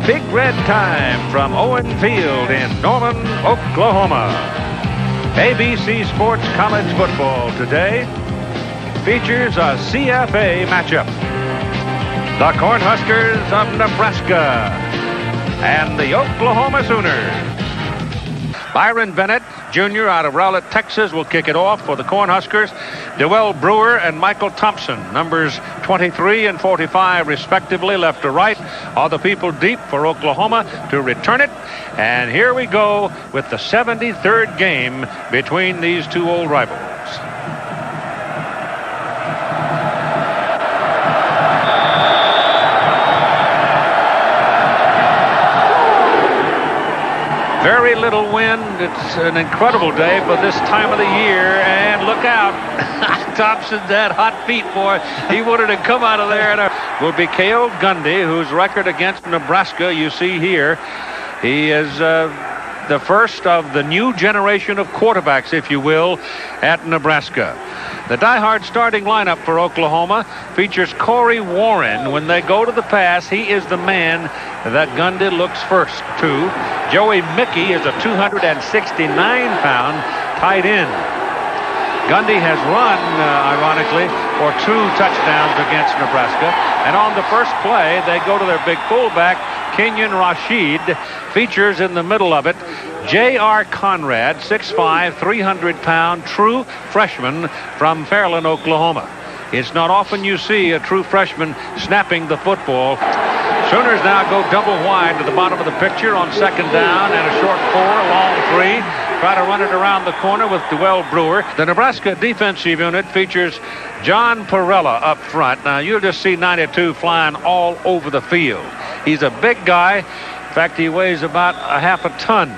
Big Red Time from Owen Field in Norman, Oklahoma. ABC Sports College Football today features a CFA matchup. The Cornhuskers of Nebraska and the Oklahoma Sooners. Byron Bennett, Jr. out of Rowlett, Texas, will kick it off for the Cornhuskers. Dewell Brewer and Michael Thompson, numbers 23 and 45 respectively, left to right, are the people deep for Oklahoma to return it. And here we go with the 73rd game between these two old rivals. Very little wind. It's an incredible day for this time of the year. And look out. Thompson had hot feet, boy. He wanted to come out of there. And will be Cale Gundy, whose record against Nebraska you see here. He is the first of the new generation of quarterbacks, if you will, at Nebraska. The diehard starting lineup for Oklahoma features Corey Warren. When they go to the pass, he is the man that Gundy looks first to. Joey Mickey is a 269-pound tight end. Gundy has run, ironically, for 2 touchdowns against Nebraska. And on the first play, they go to their big fullback, Kenyon Rashid. Features in the middle of it J.R. Conrad, 6'5", 300-pound true freshman from Fairland, Oklahoma. It's not often you see a true freshman snapping the football. Sooners now go double wide to the bottom of the picture on second down and a short 4, long 3. Try to run it around the corner with Dewell Brewer. The Nebraska defensive unit features John Perella up front. Now you'll just see 92 flying all over the field. He's a big guy. In fact, he weighs about a half a ton.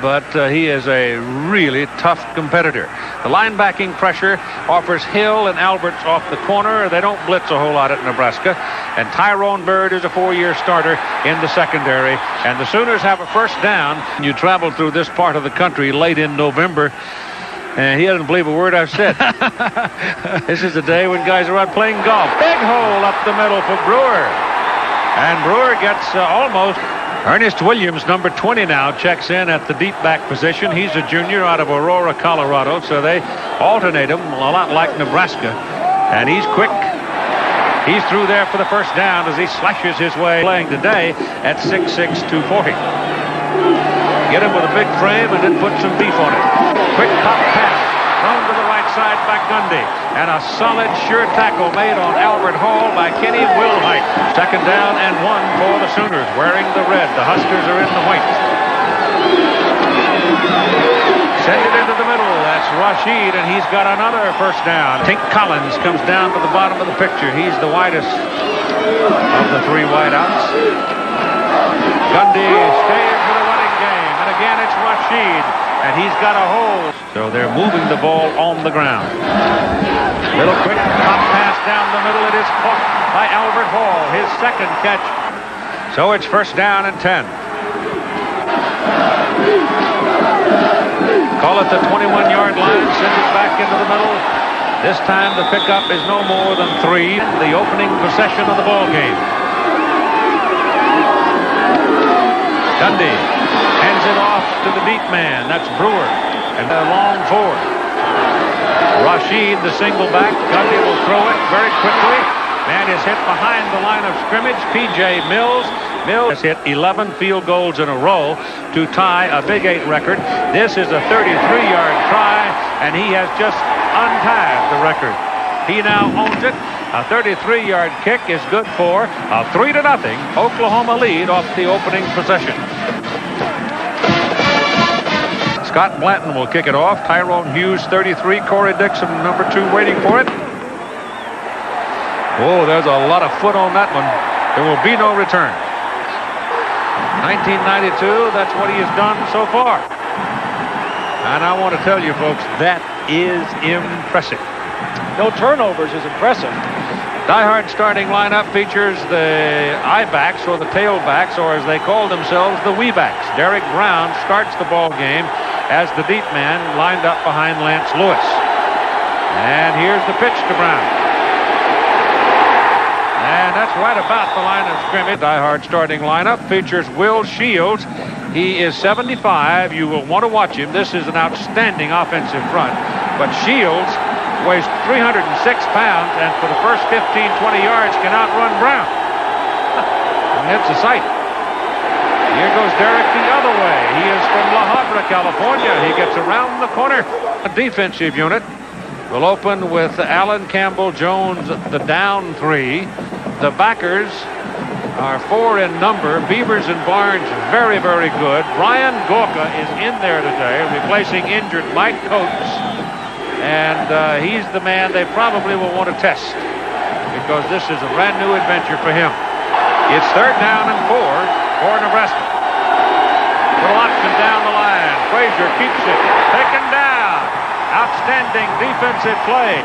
But he is a really tough competitor. The linebacking pressure offers Hill and Alberts off the corner. They don't blitz a whole lot at Nebraska. And Tyrone Bird is a 4-year starter in the secondary. And the Sooners have a first down. You travel through this part of the country late in November, and he doesn't believe a word I've said. This is the day when guys are out playing golf. Big hole up the middle for Brewer. And Brewer gets almost... Ernest Williams, number 20 now, checks in at the deep back position. He's a junior out of Aurora, Colorado, so they alternate him a lot like Nebraska. And he's quick. He's through there for the first down as he slashes his way, playing today at 6'6", 240. Get him with a big frame and then put some beef on it. Quick pop pass, thrown to the right side by Gundy. And a solid, sure tackle made on Albert Hall by Kenny Wilhite. Second down and 1 for the Sooners, wearing the red. The Huskers are in the white. Send it into the middle. That's Rashid, and he's got another first down. Tink Collins comes down to the bottom of the picture. He's the widest of the 3 wideouts. Gundy stays for the running game. And again, it's Rashid, and he's got a hole. So they're moving the ball on the ground. Little quick pop pass down the middle. It is caught by Albert Hall, his second catch. So it's first down and 10. Call it the 21-yard line. Send it back into the middle. This time the pickup is no more than 3. The opening possession of the ball game. Gundy hands it off to the deep man. That's Brewer. And a long 4. Rashid, the single back. Gundy will throw it very quickly. Man is hit behind the line of scrimmage. P.J. Mills. Mills has hit 11 field goals in a row to tie a Big 8 record. This is a 33-yard try, and he has just untied the record. He now owns it. A 33-yard kick is good for a 3-0 Oklahoma lead off the opening possession. Scott Blanton will kick it off. Tyrone Hughes, 33. Corey Dixon, number 2, waiting for it. Oh, there's a lot of foot on that one. There will be no return. 1992, that's what he has done so far. And I want to tell you, folks, that is impressive. No turnovers is impressive. Diehard starting lineup features the I-backs, or the tailbacks, or as they call themselves, the we-backs. Derek Brown starts the ball game as the deep man lined up behind Lance Lewis. And here's the pitch to Brown. And and that's right about the line of scrimmage. Die Hard starting lineup features Will Shields. He is 75. You will want to watch him. This is an outstanding offensive front. But Shields weighs 306 pounds, and for the first 15, 20 yards can outrun Brown. And it's a sight. Here goes Derek the other way. He is from La Habra, California. He gets around the corner. A defensive unit will open with Allen Campbell Jones, the down 3. The backers are 4 in number. Beavers and Barnes very, very good. Brian Gorka is in there today, replacing injured Mike Coates. And he's the man they probably will want to test, because this is a brand new adventure for him. It's 3rd down and 4 for Nebraska. Little option down the line. Frazier keeps it. Taken down. Outstanding defensive play.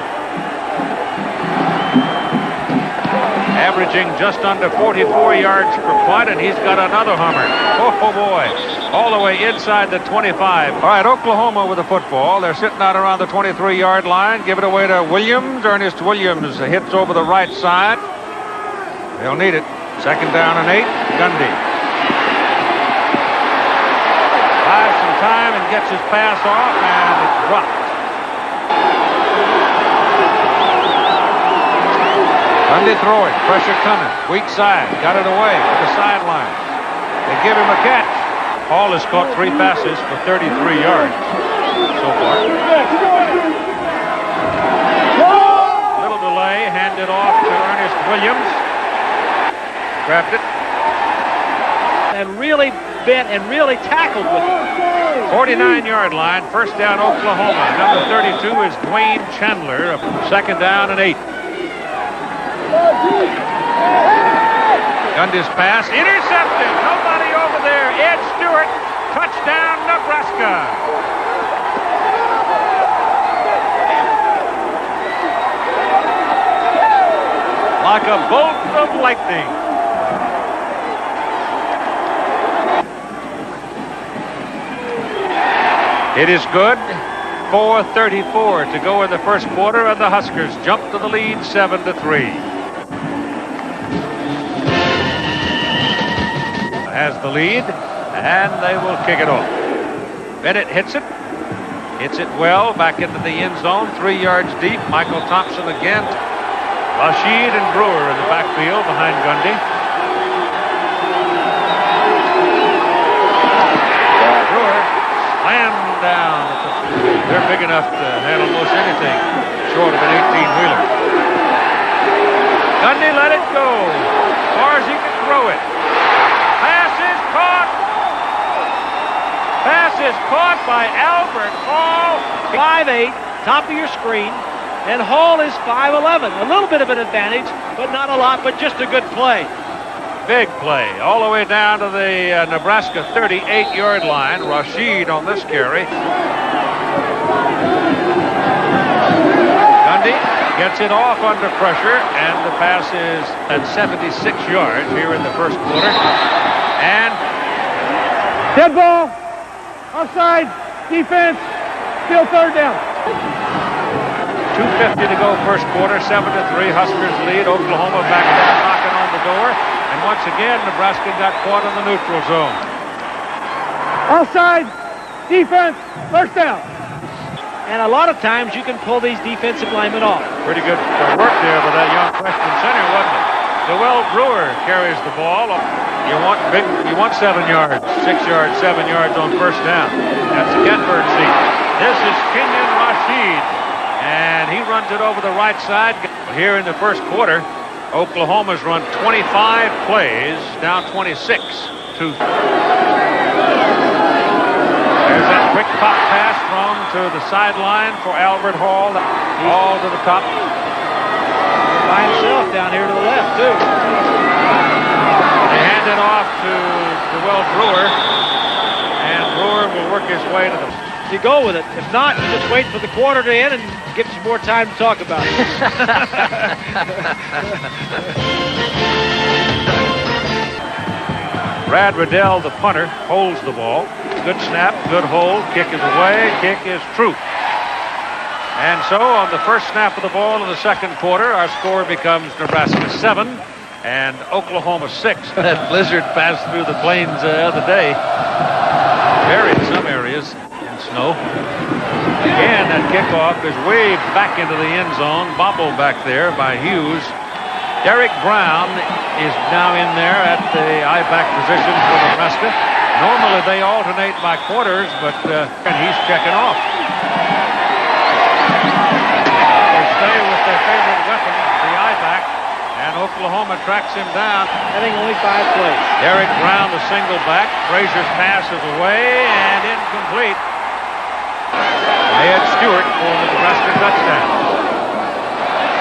Averaging just under 44 yards per punt, and he's got another hummer. Oh boy. All the way inside the 25. All right, Oklahoma with the football. They're sitting out around the 23-yard line. Give it away to Williams. Ernest Williams hits over the right side. They'll need it. 2nd down and 8. Gundy buys some time and gets his pass off, and it's dropped. Gundy throwing. Pressure coming. Weak side. Got it away to the sideline. They give him a catch. Hall has caught 3 passes for 33 yards so far. Little delay. Handed off to Ernest Williams. Grabbed it. And really bent and really tackled with it. 49-yard line. 1st down, Oklahoma. Number 32 is Dwayne Chandler. 2nd down and 8. Gundy's pass. Intercepted. Nobody over there. Ed Stewart. Touchdown, Nebraska. Like a bolt of lightning. It is good. 4:34 to go in the first quarter, and the Huskers jump to the lead 7-3. Has the lead, and they will kick it off. Bennett hits it well back into the end zone, 3 yards deep. Michael Thompson again. Rashid and Brewer in the backfield behind Gundy. Brewer slammed down. They're big enough to handle most anything short of an 18-wheeler. Gundy let it go as far as he could throw it. Pass is caught by Albert Hall. 5'8", top of your screen, and Hall is 5'11". A little bit of an advantage, but not a lot, but just a good play. Big play all the way down to the Nebraska 38-yard line. Rashid on this carry. Gundy gets it off under pressure, and the pass is at 76 yards here in the first quarter. And dead ball. Offside, defense, still 3rd down. 2:50 to go first quarter, 7-3, Huskers lead. Oklahoma back there knocking on the door. And once again, Nebraska got caught in the neutral zone. Offside, defense, 1st down. And a lot of times you can pull these defensive linemen off. Pretty good work there by that young freshman center, wasn't it? Joel Brewer carries the ball. You want 7 yards, 6 yards, 7 yards on 1st down. That's the catbird seat. This is Kenyon Rashid, and he runs it over the right side. Here in the first quarter, Oklahoma's run 25 plays, now 26 to. There's that quick pop pass thrown to the sideline for Albert Hall, all to the top. By himself down here to the left, too. They hand it off to Joel Brewer, and Brewer will work his way to the. You go with it. If not, you just wait for the quarter to end and give some more time to talk about it. Brad Riddell, the punter, holds the ball. Good snap, good hold. Kick is away. Kick is true. And so on the first snap of the ball in the second quarter, our score becomes Nebraska 7 and Oklahoma 6. That blizzard passed through the plains the other day. Buried some areas in snow. Again, that kickoff is way back into the end zone. Bobbled back there by Hughes. Derek Brown is now in there at the I-back position for Nebraska. Normally they alternate by quarters, but and he's checking off. They stay with their favorite weapon, the I-back, and Oklahoma tracks him down. Having only 5 plays. Derek Brown, the single back. Frazier's pass is away and incomplete. Ed Stewart for the Nebraska touchdown.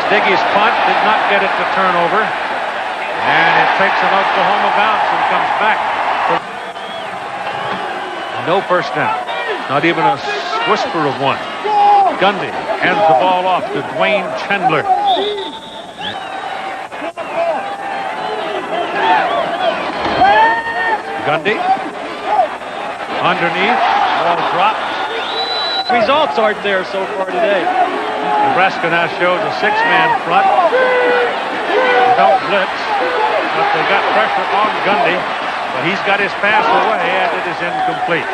Stiggy's punt did not get it to turn over. And it takes an Oklahoma bounce and comes back. No first down. Not even a whisper of one. Gundy hands the ball off to Dwayne Chandler. Gundy. Underneath. Ball dropped. Results aren't there so far today. Nebraska now shows a 6-man front. They don't blitz, but they got pressure on Gundy. But he's got his pass away, and it is incomplete.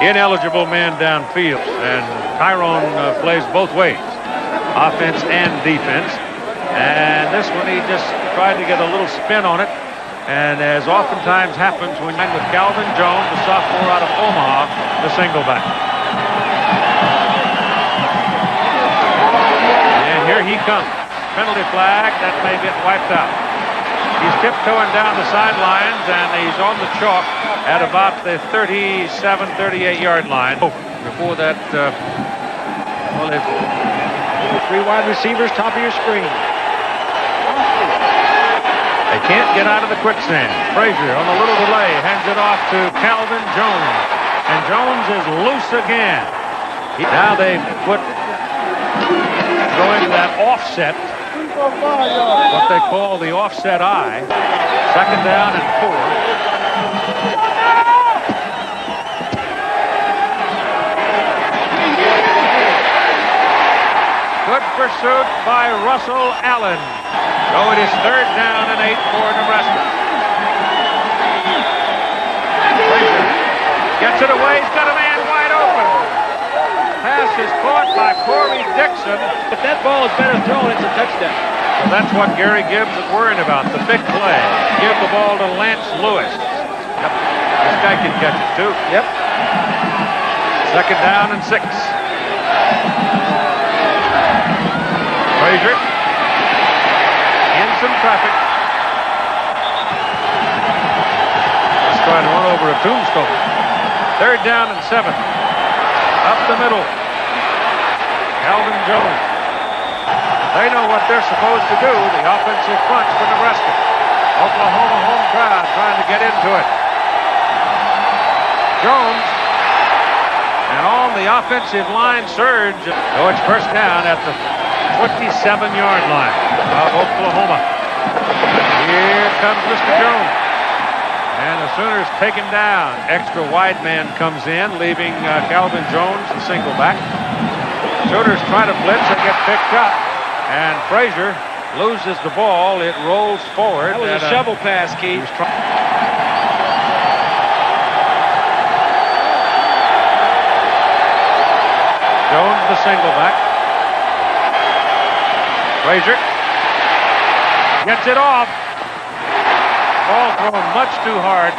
Ineligible man downfield, and Tyrone plays both ways, offense and defense. And this one, he just tried to get a little spin on it. And as oftentimes happens when you're with Calvin Jones, the sophomore out of Omaha, the single back. And here he comes. Penalty flag, that may get wiped out. He's tiptoeing down the sidelines, and he's on the chalk at about the 37, 38-yard line. Before that, well, 3 wide receivers, top of your screen. They can't get out of the quicksand. Frazier on a little delay hands it off to Calvin Jones. And Jones is loose again. Now they put throwing that offset, what they call the offset eye. 2nd down and 4. Good pursuit by Russell Allen. So it is 3rd down and 8 for Nebraska. Frazier gets it away. He's got a man wide open. Pass is caught by Corey Dixon. If that ball is better thrown, it's a touchdown. So that's what Gary Gibbs is worrying about, the big play. Give the ball to Lance Lewis. Yep. This guy can catch it too. Yep. 2nd down and 6. Frazier. In some traffic. Let's try to run over a tombstone. 3rd down and 7. Up the middle. Calvin Jones. They know what they're supposed to do. The offensive front for Nebraska. Oklahoma home crowd trying to get into it. Jones. And on the offensive line surge. So it's 1st down at the 27-yard line of Oklahoma. Here comes Mr. Jones. And the Sooners take him down. Extra wide man comes in, leaving Calvin Jones, the single back. Sooners try to blitz and get picked up. And Frazier loses the ball. It rolls forward. That was a shovel pass, Keith. Jones, the single back. Frazier gets it off. Ball thrown much too hard.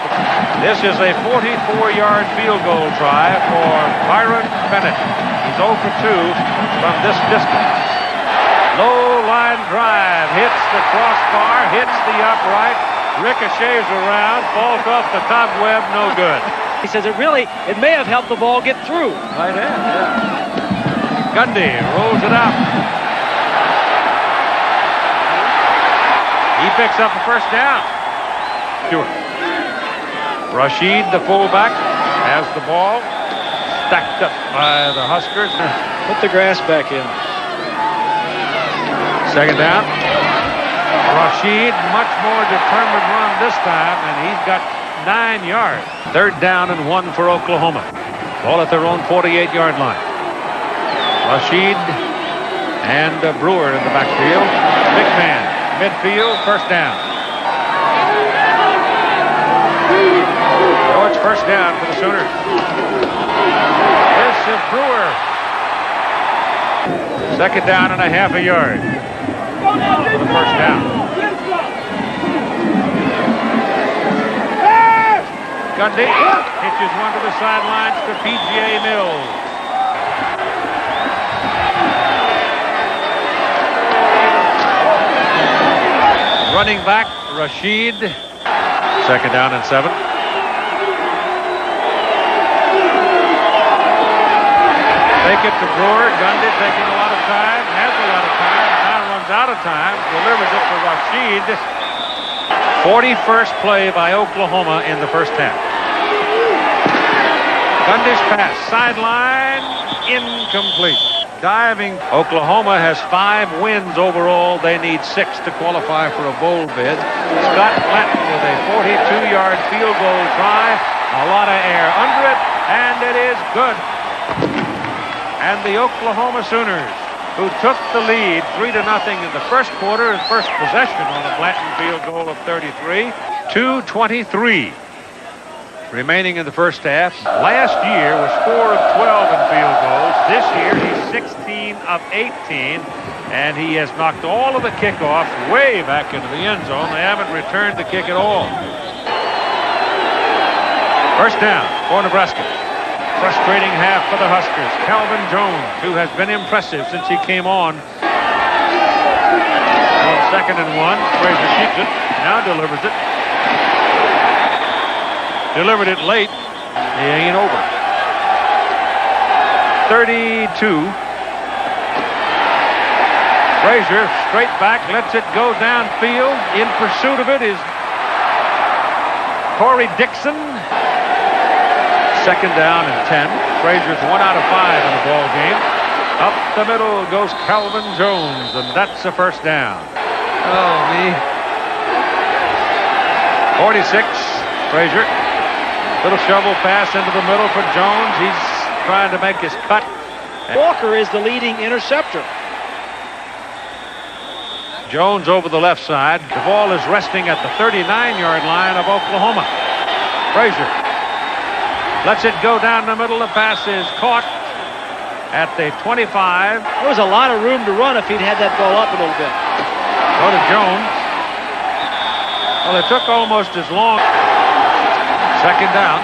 This is a 44-yard field goal try for Byron Bennett. He's 0 for 2 from this distance. Low line drive, hits the crossbar, hits the upright, ricochets around, falls off the cobweb, no good. He says it may have helped the ball get through. Right in, yeah. Gundy rolls it out. He picks up a 1st down. Stewart. Rashid, the fullback, has the ball. Stacked up by the Huskers. Put the grass back in. 2nd down. Rashid, much more determined run this time, and he's got 9 yards. 3rd down and 1 for Oklahoma. Ball at their own 48-yard line. Rashid and Brewer in the backfield. Big man midfield, first down. So it's first down for the Sooners. This is Brewer. Second down and a half a yard for the first down. Gundy hitches one to the sidelines to P.J. Mills. Running back, Rashid. Second down and 7. Take it to Brewer. Gundy taking a lot of time, has a lot of time, now runs out of time, delivers it to Rashid. 41st play by Oklahoma in the first half. Gundy's pass, sideline, incomplete. Diving. Oklahoma has 5 wins overall. They need 6 to qualify for a bowl bid. Scott Blanton with a 42-yard field goal try. A lot of air under it, and it is good. And the Oklahoma Sooners, who took the lead 3-0 in the first quarter and first possession on a Blanton field goal of 33, 2:23 remaining in the first half. Last year was 4 of 12 in field goals. This year he's 16 of 18, and he has knocked all of the kickoffs way back into the end zone. They haven't returned the kick at all. First down for Nebraska. Frustrating half for the Huskers. Calvin Jones, who has been impressive since he came on. Second and 1. Frazier keeps it. Now delivers it. Delivered it late. He ain't over. 32. Frazier straight back, lets it go downfield. In pursuit of it is Corey Dixon. Second down and 10. Frazier's 1 out of 5 in the ball game. Up the middle goes Calvin Jones, and that's a first down. Oh, me. 46. Frazier. Little shovel pass into the middle for Jones. He's trying to make his cut. Walker is the leading interceptor. Jones over the left side. The ball is resting at the 39-yard line of Oklahoma. Frazier lets it go down the middle. The pass is caught at the 25. There was a lot of room to run if he'd had that ball up a little bit. Go to Jones. Well, it took almost as long. Second down.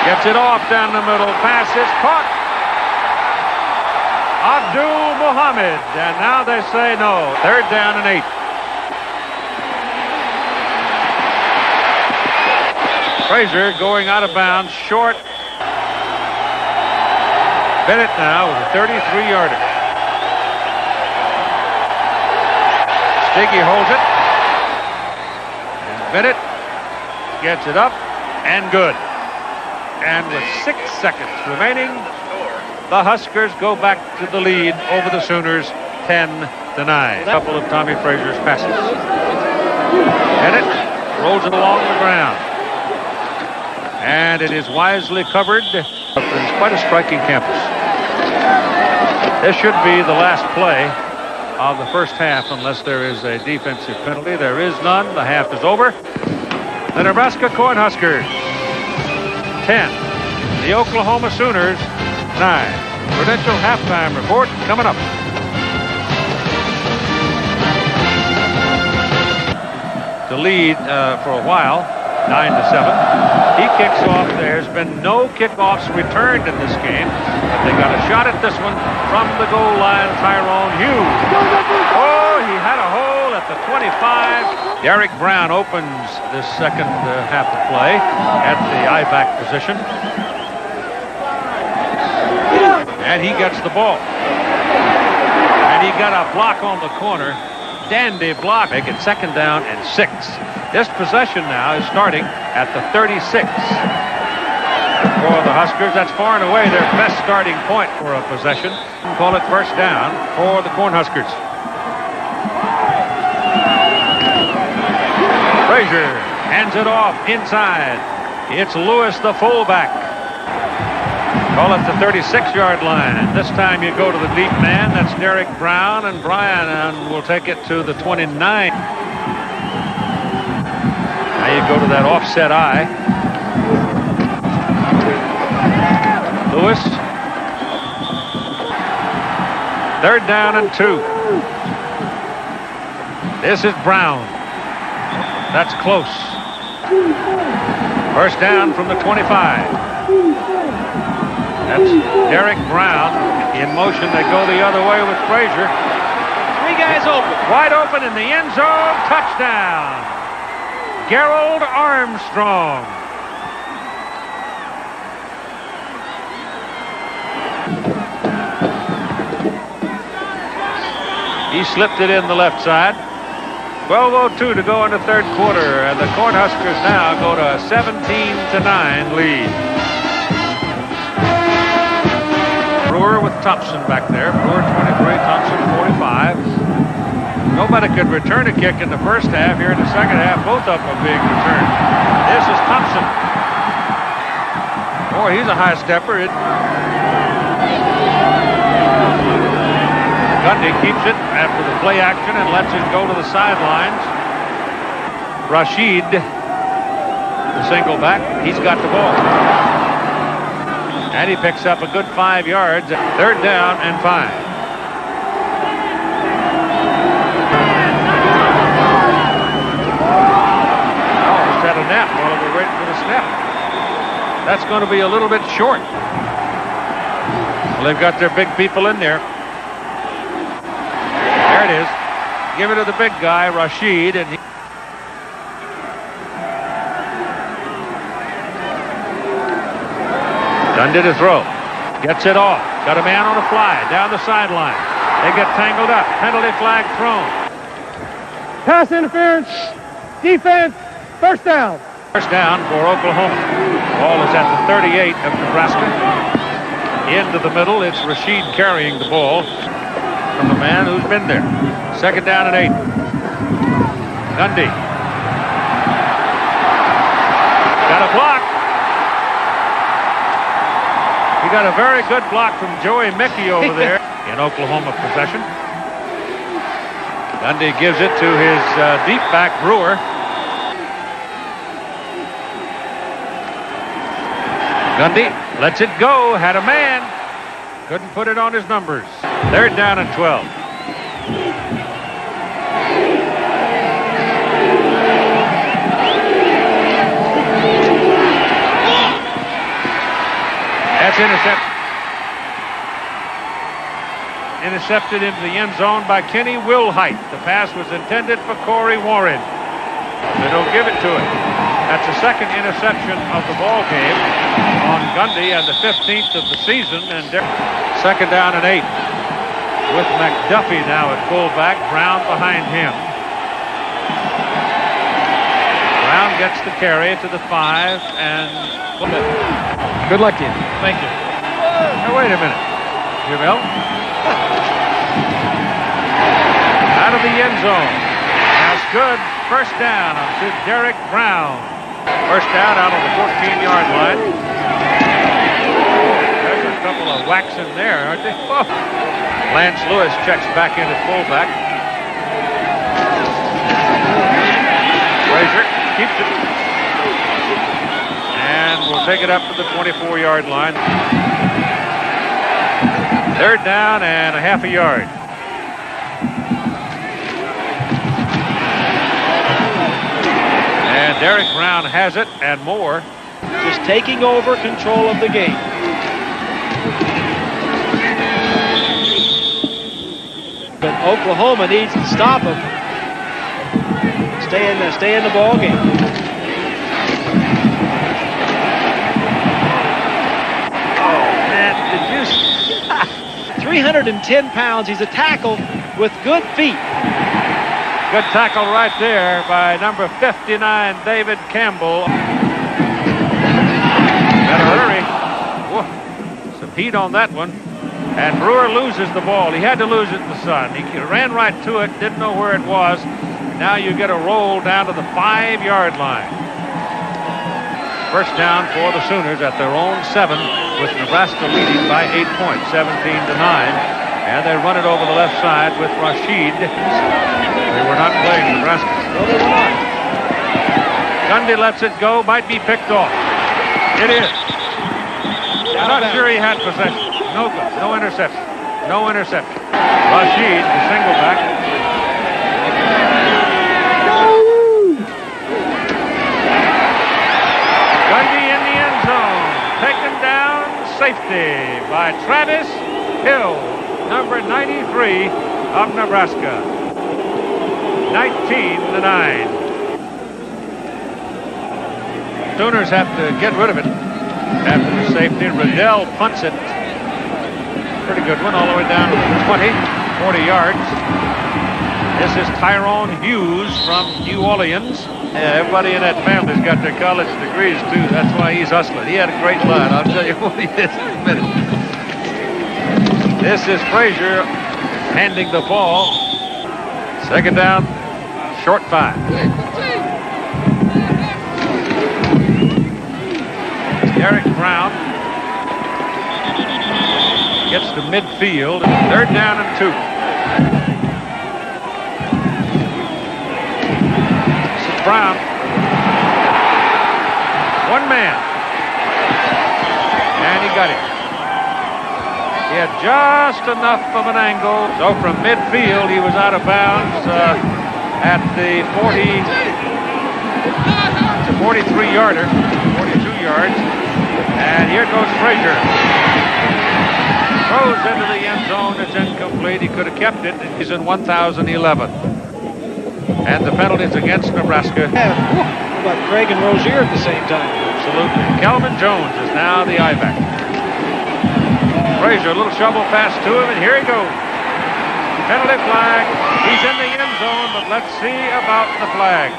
Gets it off down the middle. Pass is caught. Abdul Muhammad. And now they say no. Third down and 8. Frazier going out of bounds. Short. Bennett now with a 33-yarder. Stiggy holds it. Bennett gets it up and good. And with 6 seconds remaining, the Huskers go back to the lead over the Sooners 10-9. A couple of Tommy Frazier's passes. Bennett rolls it along the ground. And it is wisely covered. It's quite a striking campus. This should be the last play of the first half unless there is a defensive penalty. There is none. The half is over. The Nebraska Cornhuskers 10. The Oklahoma Sooners 9. Prudential halftime report coming up. The lead for a while, 9-7. He kicks off. There's been no kickoffs returned in this game, but they got a shot at this one from the goal line. Tyrone Hughes. Oh, he had a hole at the 25. Derek Brown opens this second half of play at the I-back position. And he gets the ball. And he got a block on the corner. Dandy block. Make it second down and 6. This possession now is starting at the 36. For the Huskers, that's far and away their best starting point for a possession. Call it first down for the Cornhuskers. Frazier hands it off inside. It's Lewis, the fullback. Call it the 36-yard line. This time you go to the deep man. That's Derek Brown, and Brian will take it to the 29. Now you go to that offset eye. Lewis. 3rd down and 2. This is Brown. That's close. 1st down from the 25. That's Derek Brown in motion. They go the other way with Frazier. 3 guys open. Wide open in the end zone. Touchdown. Gerald Armstrong. He slipped it in the left side. 12:02 to go in the 3rd quarter, and the Cornhuskers now go to a 17-9 lead. Brewer with Thompson back there. Brewer 23, Thompson 45. Nobody could return a kick in the first half. Here in the second half, both of them are being returned. This is Thompson. Boy, he's a high stepper. Gundy keeps it after the play action and lets it go to the sidelines. Rashid, the single back, he's got the ball. And he picks up a good 5 yards. 3rd down and 5. Oh, he's had a nap while we're waiting for the snap. That's going to be a little bit short. Well, they've got their big people in there. There it is. Give it to the big guy, Rashid, and Gundy to throw. Gets it off. Got a man on a fly down the sideline. They get tangled up. Penalty flag thrown. Pass interference. Defense. 1st down. 1st down for Oklahoma. Ball is at the 38 of Nebraska. Into the middle. It's Rashid carrying the ball from the man who's been there. 2nd down and 8. Gundy. Got a block. He got a very good block from Joey Mickey over there in Oklahoma possession. Gundy gives it to his deep back Brewer. Gundy lets it go. Had a man. Couldn't put it on his numbers. 3rd down and 12. That's intercepted into the end zone by Kenny Wilhite. The pass was intended for Corey Warren. They don't give it to him. That's the 2nd interception of the ball game on Gundy and the 15th of the season. And 2nd down and 8 with McDuffie now at fullback. Brown behind him. Brown gets the carry to the 5 and Good luck to you. Thank you. now wait a minute. Jamel. Out of the end zone. That's good. 1st down to Derek Brown. 1st down out on the 14-yard line. There's a couple of whacks in there, aren't they? Oh. Lance Lewis checks back in at fullback. Frazier keeps it. And we'll take it up to the 24-yard line. 3rd down and a half a yard. And Derek Brown has it and more. Just taking over control of the game. But Oklahoma needs to stop him. Stay in the ball game. Oh man, did you? 310 pounds. He's a tackle with good feet. Good tackle right there by number 59, David Campbell. Better hurry. Whoa. Some heat on that one. And Brewer loses the ball. He had to lose it in the sun. He ran right to it, didn't know where it was. Now you get a roll down to the 5-yard line. 1st down for the Sooners at their own 7. with Nebraska leading by 8 points, 17-9. And they run it over the left side with Rashid. They were not playing Nebraska. No, they were not. Gundy lets it go, might be picked off. It is. I'm not sure he had possession. No good. No interception. No interception. Rashid, the single back. Gundy in the end zone. Taken down, safety by Travis Hill, number 93 of Nebraska. 19-9. Sooners have to get rid of it after the safety. Riddell punts it. Pretty good one, all the way down to the 20, 40 yards. This is Tyrone Hughes from New Orleans. Yeah, everybody in that family's got their college degrees, too. That's why he's hustling. He had a great line. I'll tell you what he is in a minute. This is Frazier handing the ball. Second down, short 5. Derek Brown gets to midfield. Third down and 2. This is Brown. One man. And he got it. He had just enough of an angle. So from midfield, he was out of bounds at the 43-yarder, 42 yards. And here goes Frazier. Throws into the end zone. It's incomplete. He could have kept it. He's in 1011. And the penalties against Nebraska. Yeah. How about Craig and Rozier at the same time? Absolutely. Kelvin Jones is now the I-back. Frazier, a little shovel pass to him, and here he goes. Penalty flag. He's in the end zone, but let's see about the flag.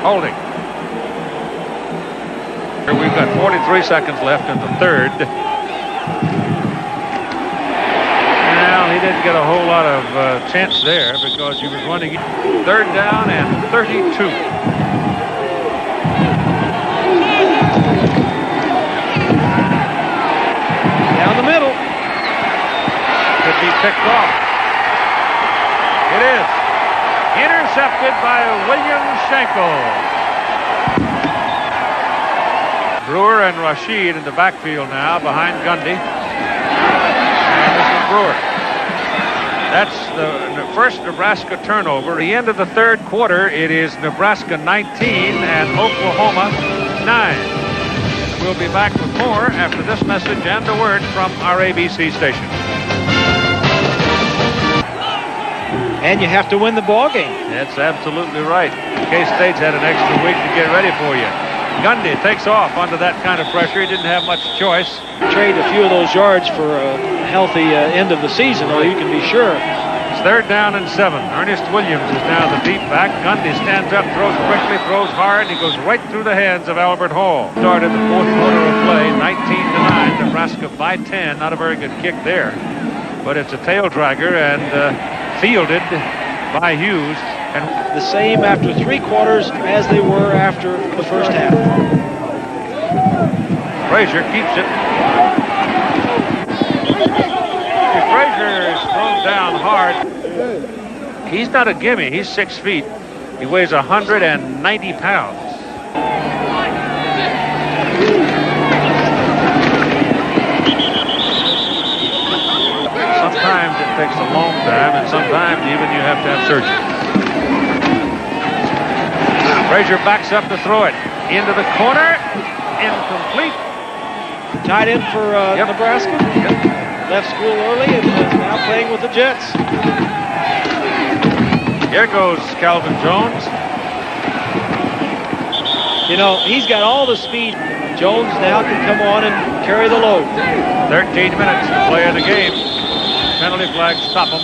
Holding. Here we've got 43 seconds left in the third. Well, he didn't get a whole lot of chance there because he was running third down and 32. Down the middle. Could be picked off. It is. Intercepted by William Schenkel. Brewer and Rashid in the backfield now behind Gundy. And this is Brewer. That's the first Nebraska turnover. At the end of the third quarter, it is Nebraska 19 and Oklahoma 9. We'll be back with more after this message and a word from our ABC station. And you have to win the ball game. That's absolutely right. K-State's had an extra week to get ready for you. Gundy takes off under that kind of pressure. He didn't have much choice. Trade a few of those yards for a healthy end of the season, though, you can be sure. It's third down and 7. Ernest Williams is now the deep back. Gundy stands up, throws quickly, throws hard. He goes right through the hands of Albert Hall. Started the fourth quarter of play, 19-9. Nebraska by 10. Not a very good kick there, but it's a tail dragger and fielded by Hughes. And the same after 3 quarters as they were after the first half. Frazier keeps it. Frazier is thrown down hard. He's not a gimme. He's 6 feet. He weighs 190 pounds. Sometimes it takes a long time, and sometimes even you have to have surgery. Frazier backs up to throw it into the corner. Incomplete. Tied in for Nebraska. Left school early and is now playing with the Jets. Here goes Calvin Jones. You know, he's got all the speed. Jones now can come on and carry the load. 13 minutes to play in the game. Penalty flag, stop him.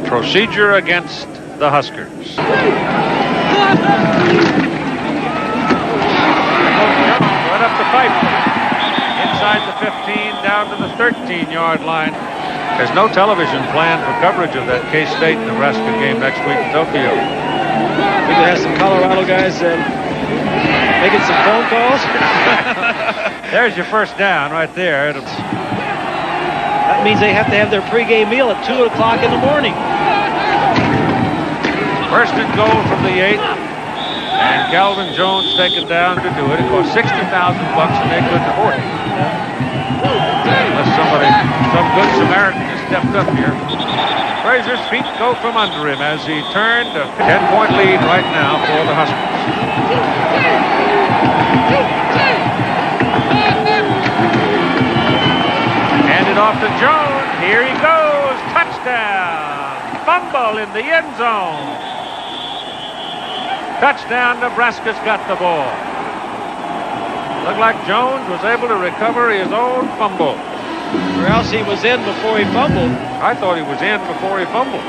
Procedure against the Huskers. Right up the pipe. Inside the 15, down to the 13-yard line. There's no television plan for coverage of that K-State-Nebraska game next week in Tokyo. I think it has some Colorado guys Making some phone calls. There's your first down right there. That means they have to have their pregame meal at 2 o'clock in the morning. First and goal from the 8. And Calvin Jones taken down to do it. It cost $60,000 and they couldn't afford it. Unless some good Samaritan has stepped up here. Frazier's feet go from under him as he turned. A 10-point lead right now for the Huskers. Handed off to Jones. Here he goes. Touchdown. Fumble in the end zone. Touchdown, Nebraska's got the ball. Looked like Jones was able to recover his own fumble. Or else he was in before he fumbled. I thought he was in before he fumbled.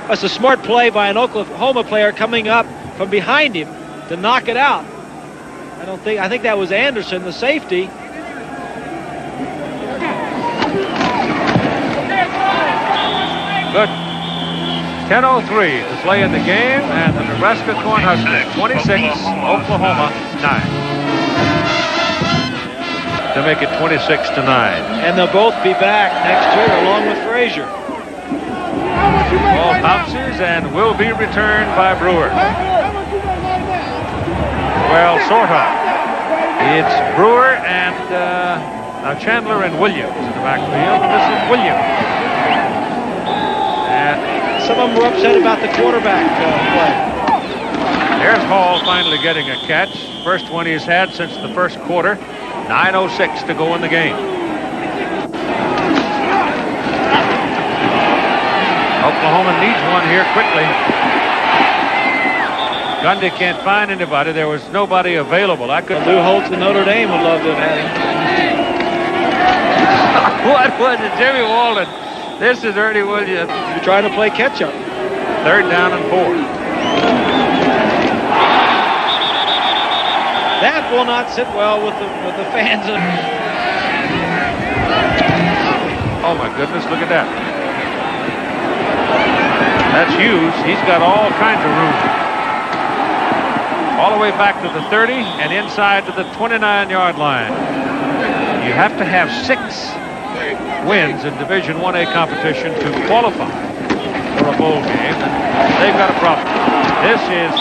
That's a smart play by an Oklahoma player coming up from behind him to knock it out. I think that was Anderson, the safety. Good. 10:03 to play in the game, and the Nebraska Cornhuskers 26, Oklahoma 9. To make it 26-9. And they'll both be back next year along with Frazier. Ball bounces and will be returned by Brewer. Well, sort of. It's Brewer and now Chandler and Williams in the backfield. This is Williams. Some of them were upset about the quarterback play. There's Hall finally getting a catch. First one he's had since the first quarter. 9:06 to go in the game. Oklahoma needs one here quickly. Gundy can't find anybody. There was nobody available. Lou Holtz in Notre Dame would love to have had him. What was it, Jimmy Walden? This is Ernie Williams. You're trying to play catch-up. 3rd down and 4. That will not sit well with the fans. Oh my goodness, look at that. That's Hughes. He's got all kinds of room. All the way back to the 30 and inside to the 29-yard line. You have to have 6 wins in Division 1A competition to qualify for a bowl game. And they've got a problem. This is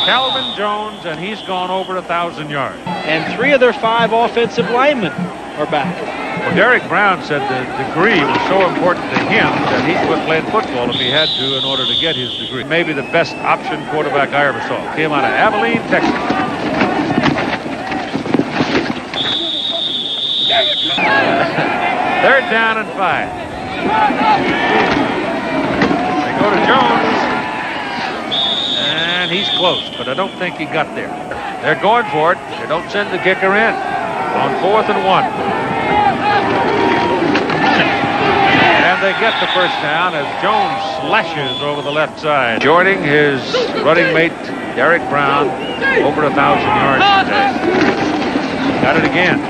Calvin Jones, and he's gone over 1,000 yards. And 3 of their 5 offensive linemen are back. Well, Derek Brown said the degree was so important to him that he'd quit playing football if he had to in order to get his degree. Maybe the best option quarterback I ever saw. Came out of Abilene, Texas. Third down and 5. They go to Jones. And he's close, but I don't think he got there. They're going for it. They don't send the kicker in. On 4th and 1. And they get the first down as Jones slashes over the left side, joining his running mate, Derek Brown, over 1,000 yards today. Got it again.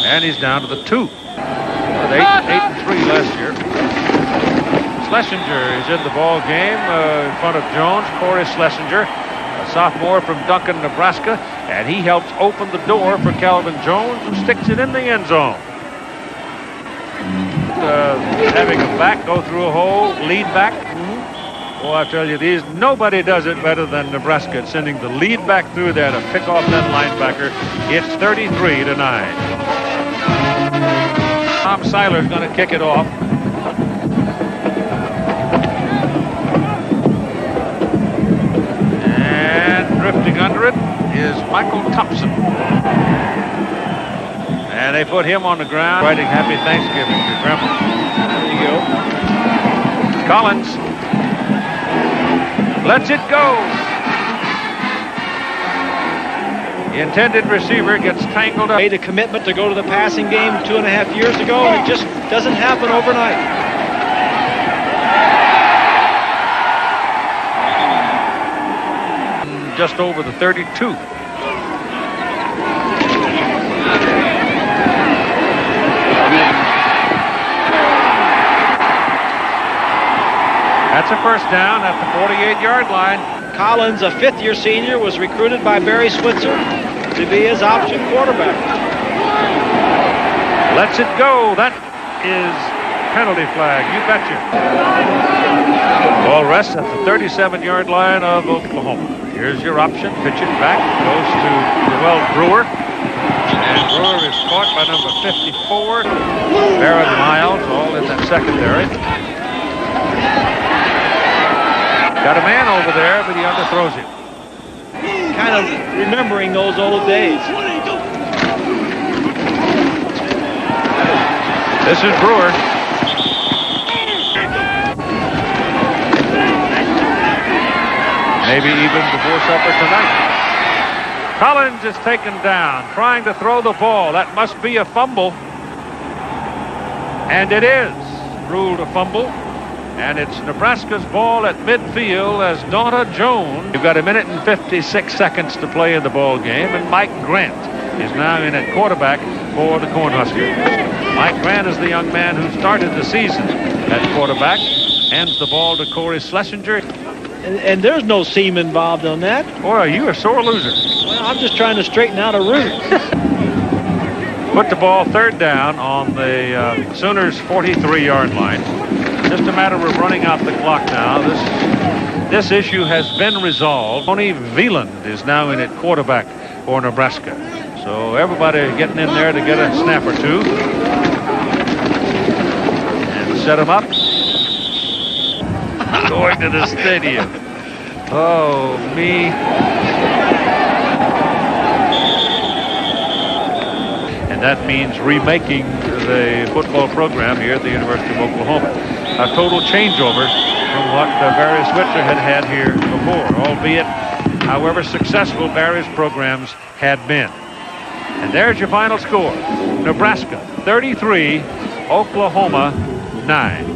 And he's down to the 2. With 8-3 last year. Schlesinger is in the ball game in front of Jones. Corey Schlesinger, a sophomore from Duncan, Nebraska, and he helps open the door for Calvin Jones, who sticks it in the end zone. Having a back go through a hole, lead back. Oh, I tell you, nobody does it better than Nebraska at sending the lead back through there to pick off that linebacker. It's 33-9. Tom Seiler's going to kick it off. Drifting under it is Michael Thompson. And they put him on the ground, writing Happy Thanksgiving to Grandma. There you go. Collins lets it go. The intended receiver gets tangled up. Made a commitment to go to the passing game 2.5 years ago, and it just doesn't happen overnight. Just over the 32. That's a first down at the 48-yard line. Collins, a fifth-year senior, was recruited by Barry Switzer to be his option quarterback. Lets it go. That is penalty flag. You betcha. Ball rests at the 37-yard line of Oklahoma. Here's your option. Pitch it back. Goes to Brewer. And Brewer is caught by number 54. Barrett Miles, all in that secondary. Got a man over there, but he underthrows him. Kind of remembering those old days. This is Brewer. Maybe even before supper tonight. Collins is taken down, trying to throw the ball. That must be a fumble. And it is ruled a fumble. And it's Nebraska's ball at midfield as Donna Jones. You've got 1 minute and 56 seconds to play in the ball game, and Mike Grant is now in at quarterback for the Cornhuskers. Mike Grant is the young man who started the season at quarterback. Hands the ball to Corey Schlesinger. And there's no seam involved on that. Boy, you a sore loser. Well, I'm just trying to straighten out a route. Put the ball third down on the Sooners' 43-yard line. Just a matter of running out the clock now. This issue has been resolved. Tony Veland is now in at quarterback for Nebraska. So everybody getting in there to get a snap or two. And set him up. Going to the stadium. Oh, me. And that means remaking the football program here at the University of Oklahoma. A total changeover from what Barry Switzer had here before, albeit however successful Barry's programs had been. And there's your final score. Nebraska 33, Oklahoma 9.